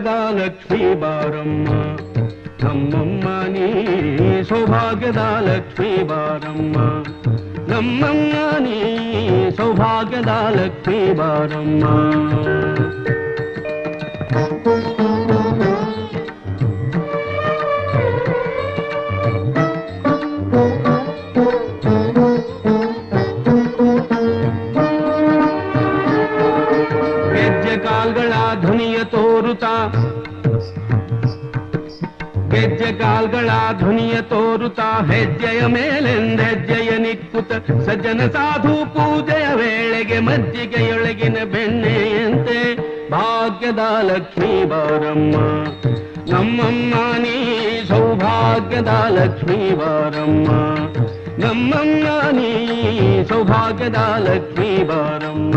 ಸೌಭಾಗ್ಯದ ಲಕ್ಷ್ಮೀ ಬಾರಮ್ಮ ನಮ್ಮಮ್ಮ ನೀ ಸೌಭಾಗ್ಯದ ಲಕ್ಷ್ಮೀ ಬಾರಮ್ಮ ನಮ್ಮಮ್ಮ ನೀ ಸೌಭಾಗ್ಯದ ಲಕ್ಷ್ಮೀ ಬಾರಮ್ಮ ಗೆಜ್ಜೆ ಕಾಲ್ಗಳ ಧ್ವನಿಯ ತೋರುತ್ತಾ ಹೆಜ್ಜೆಯ ಮೇಲೆಂದೆಜ್ಜೆಯ ನಿಕ್ಕುತ್ತ ಸಜ್ಜನ ಸಾಧು ಪೂಜೆಯ ವೇಳೆಗೆ ಮಜ್ಜಿಗೆಯೊಳಗಿನ ಬೆಣ್ಣೆಯಂತೆ ಭಾಗ್ಯದ ಲಕ್ಷ್ಮೀ ಬಾರಮ್ಮ ನಮ್ಮಮ್ಮ ನೀ ಸೌಭಾಗ್ಯದ ಲಕ್ಷ್ಮೀ ಬಾರಮ್ಮ ನಮ್ಮಮ್ಮ ನೀ ಸೌಭಾಗ್ಯದ ಲಕ್ಷ್ಮೀ ಬಾರಮ್ಮ